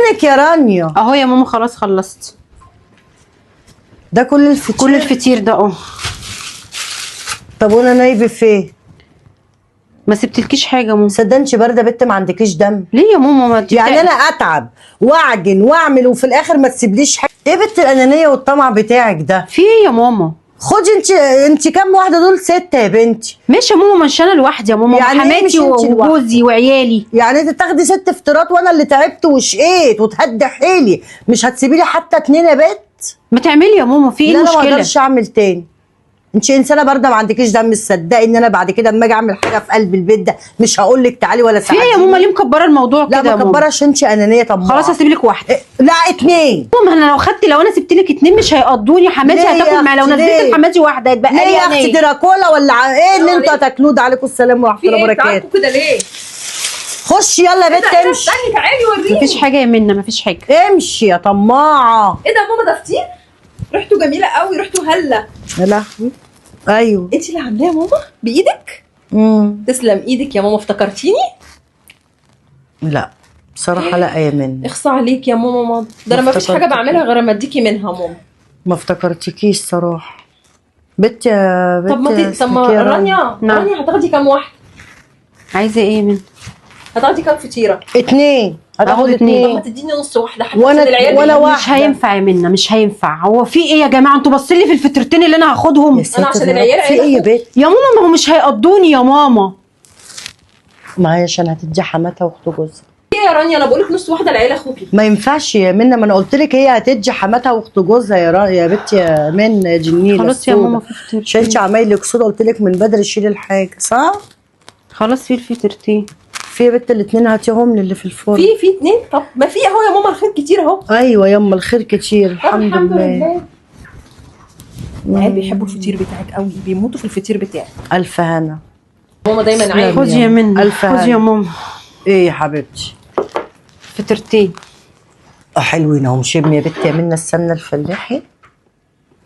فينك يا رانيا؟ اهو يا ماما خلاص خلصت. ده كل الفطير؟ كل الفطير ده اه. طب وانا نايبه فين؟ ما سبتلكيش حاجه يا ماما. صدقني بارده بنت ما عندكيش دم. ليه يا ماما؟ ما يعني انا اتعب واعجن واعمل وفي الاخر ما تسيبليش حاجه؟ ايه بنت الانانيه والطمع بتاعك ده؟ في ايه يا ماما؟ خدي انت كام واحده دول؟ 6 يا بنتي. ماشي يا ماما، مش انا لوحدي يا ماما، يعني إيه مش حماتي أنت لوحدك؟ وجوزي وعيالي. يعني انت تاخدي 6 فطيرات وانا اللي تعبت وشقيت وتهدي حيلي، مش هتسيبي لي حتى 2 يا بنت؟ ما تعملي يا ماما، في ايه لا انا ما المشكله؟ اقدرش اعمل تاني. انت انسانه بارده ما عندكيش دم. تصدقي ان انا بعد كده اما اجي اعمل حاجه في قلب البيت ده مش هقول لك تعالي ولا في ايه ساعديني. يا ماما؟ ليه مكبره الموضوع كده لا يا ما ماما؟ كبرش، انت انانيه. طب خلاص هسيب لك واحده. لا 2. ماما انا لو انا سبت لك 2 مش هيقضوني، حماتي ليه يا هتاكل معايا. لو أختي؟ نزلت ليه؟ لحماتي واحده هيتبقى ليه لي يا انا اختي؟ ايه؟ دراكولا ولا ايه اللي انتوا هتاكلوه ده؟ عليكم السلام ورحمه الله وبركاته. كده ليه؟ خشي يلا يا بنت امشي. استني تعالي وريني. مفيش حاجه يا منى، مفيش حاجه. امشي يا طماعه. ايه ده يا ماما؟ ده فطير ريحته جميله قوي، ريحته هله. يا لهوي. ايوه انت اللي عاملاه يا ماما بايدك؟ تسلم ايدك يا ماما، افتكرتيني؟ لا بصراحه لا يا منى. اخصى عليك يا ماما، ده انا ما مفيش حاجه افتكرتك. بعملها غير اما اديكي منها ماما. ما افتكرتكيش صراحه بنت يا بنت. طب ما رانيا نعم. رانيا هتاخدي كام واحده؟ عايزه ايه يا منى؟ هتاخدي كام فطيره؟ 2 هتاخد هاخد 2. طب ما تديني نص واحده حتى وأنا- عشان العيال وأنا بيجوا. واحدة. مش هينفع يا منى، مش هينفع. هو في ايه يا جماعه؟ انتوا باصين لي في الفطرتين اللي انا هاخدهم. يا ساتر عشان يا رب. العيال في ايه يا بنت؟ يا ماما ما هو مش هيقضوني يا ماما. ما هي عشان هتدي حماتها واخت جوزها. ايه يا رانيا؟ انا بقول لك نص واحده العيال اخوكي. ما ينفعش يا منى، ما انا قلت لك هي هتدي حماتها واخت جوزها يا بنت يا من يا جنيله. خلاص يا ماما في فطير. شلتي عمايلك صودا، قلت لك من بدري شيلي الحاجه صح؟ خلاص في الفطرتين. في يا بنت ال2 هاتيهم لي اللي في الفرن. في 2. طب ما في اهو يا ماما، الخير كتير اهو. ايوه يما الخير كتير طب الحمد لله. العيال بيحبوا الفطير بتاعك قوي، بيموتوا في الفطير بتاعك. الف هنا. ماما دايما تسلمي. عايز. خدي يا منى، ألف خدي يا ماما ايه يا حبيبتي؟ فطرتين. حلوين اهم. شم يا بنت يا منى السمنه الفلاحي.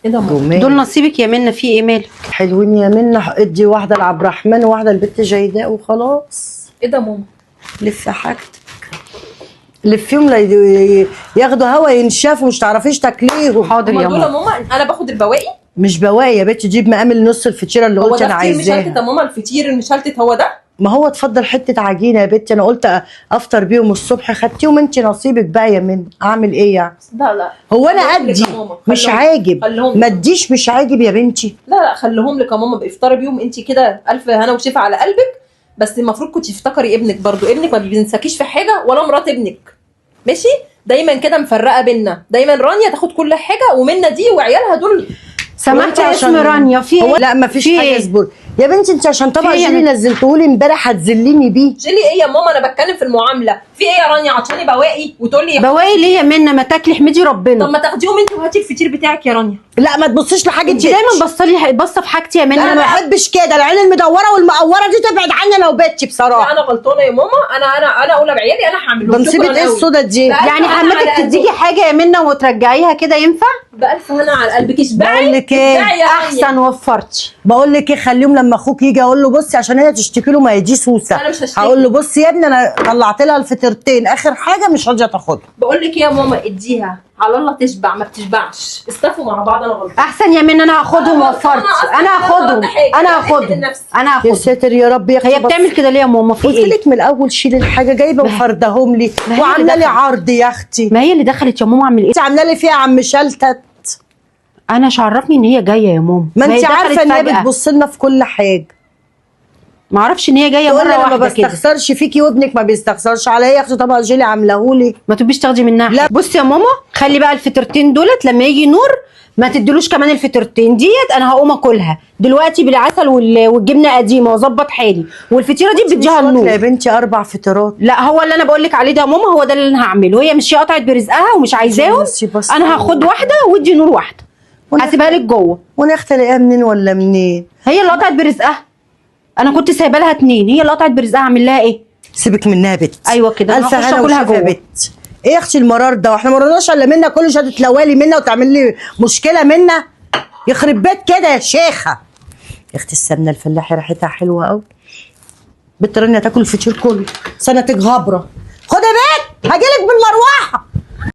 ايه ده ماما؟ روماني. دول نصيبك يا منى، في ايه مالك؟ حلوين يا منى. ادي واحده لعبد الرحمن وواحده لبنت جيداء وخلاص. ايه ده ماما؟ لفي حاجتك، لفيهم ياخدوا هوا ينشفوا مش تعرفيش تاكليهم. حاضر هما يا دول يا ماما. ماما انا باخد البواقي. مش بواقي يا بنت، جيب مقامل نص الفطيره اللي هو قلت ده انا فطير مشلتت عايزاها. يا ماما؟ الفطير المشلتت هو ده؟ ما هو اتفضل حته عجينه يا بنتي. انا قلت افطر بيهم الصبح، خدتيهم انت نصيبك بقى يا منى. اعمل ايه يعني؟ لا هو انا خليهم لك ادي يا ماما. مش خليهم- عاجب خليهم ما لك. اديش مش عاجب يا بنتي. لا خليهم لك يا ماما، بافطري بيهم انت كده. الف هنا وشفا على قلبك. بس المفروض كنت تفتكري ابنك برضو، ابنك ما بينساكيش في حاجه ولا مرات ابنك. ماشي؟ دايما كده مفرقه بينا، دايما رانيا تاخد كل حاجه ومنى دي وعيالها دول. سمعت وانت اسم عشان- رانيا في هو ايه؟ لا ما فيش في حاجه. ايه؟ اصبر يا بنتي. انت عشان طبق في ايه يا جيلي بنت؟ نزلتهولي امبارح هتذليني بيه. جيلي ايه يا ماما؟ انا بتكلم في المعامله. في ايه يا رانيا؟ عطشاني بواقي وتقول لي بواقي ليه يا منى؟ ما تاكلي احمدي ربنا. طب ما تاخديهم انت وهاتي الفطير بتاعك يا رانيا. لا ما تبصيش لحاجه انت دايما باصه في حاجتي يا منى. انا ما بحبش كده. العين المدوره والمقوره دي تبعد عني انا وبنتي لا بصراحه. انا غلطانه يا ماما. انا اولى بعيالي، انا هعمل لهم. بنصيبة ايه الصودا دي؟ لا. يعني أنا حماتك على تديكي حاجه يا منى وترجعيها كده ينفع؟ بألف هنا على قلبك. اشبعي بقول لك ايه؟ اشبعي يا رانيا. احسن وفرتي. بقول لك ايه، خليهم لما اخوك يجي اقول له بصي عشان هي تشتكي له ما يجي سوسه. أنا مش هشتكي. هقول له بصي يا ابني انا طلعت لها الفطيرتين اخر حاجه مش راضيه تاخدها. بقول لك ايه يا ماما؟ اديها على الله تشبع ما بتشبعش. استفوا مع بعض. انا غلطانه. احسن يا منى، انا هاخدهم أنا وفرتي. أصلاً انا هاخدهم غلطت حاجة. انا أنا هاخدهم لنفسي. انا يا هاخدهم. ساتر يا رب يا اختي. هي بتعمل كده ليه يا ماما؟ في قلت ايه؟ لك من الاول شيل الحاجه. جايبه وفردهم لي ما هي وعامله لي دخلت. عرض يا اختي. ما هي اللي دخلت يا ماما. اعمل ايه؟ انت عامله لي فيها عم شلتت. انا مش عرفني ان هي جايه يا ماما. ما هي انت دخلت عارفه ان هي فجأة. بتبص لنا في كل حاجه. ما اعرفش ان هي جايه تقول لي مره انا ما واحده كده. بستخسرش فيكي وابنك ما بيستخسرش عليا. يا اختي طبق جيلي عاملهولي. ما تبيش تاخدي منها لا. حاجة. بصي يا ماما، خلي بقى الفطرتين دولت لما يجي نور ما تدلوش كمان الفطرتين ديت. انا هقوم اكلها دلوقتي بالعسل والجبنه قديمه واظبط حالي، والفطيره دي بديها يا النور. بنتي 4 فطيرات. لا هو اللي انا بقول لك عليه ده يا ماما هو ده اللي انا هعمله. هي مش هي قطعت برزقها ومش عايزاهم. بس انا هاخد واحده وادي نور واحده هسيبها لك جوه. وانا اختي الاقيها منين ولا منين؟ هي اللي قطعت برزقها. انا كنت سايبه لها 2. هي اللي قطعت برزقها. اعمل لها ايه؟ سيبك منها بت. ايوه كده. أنا الف هخش هنا أكلها وشفا يا جوه. بت. ايه يا اختي المرار ده؟ واحنا ما رضناش الا منا كل شويه تتلوالي منا وتعمل لي مشكله منا. يخرب بيت كده يا شيخه. يا اختي السمنه الفلاحي ريحتها حلوه قوي. بنت رانيا تاكل الفطير كله. سنتك غبره.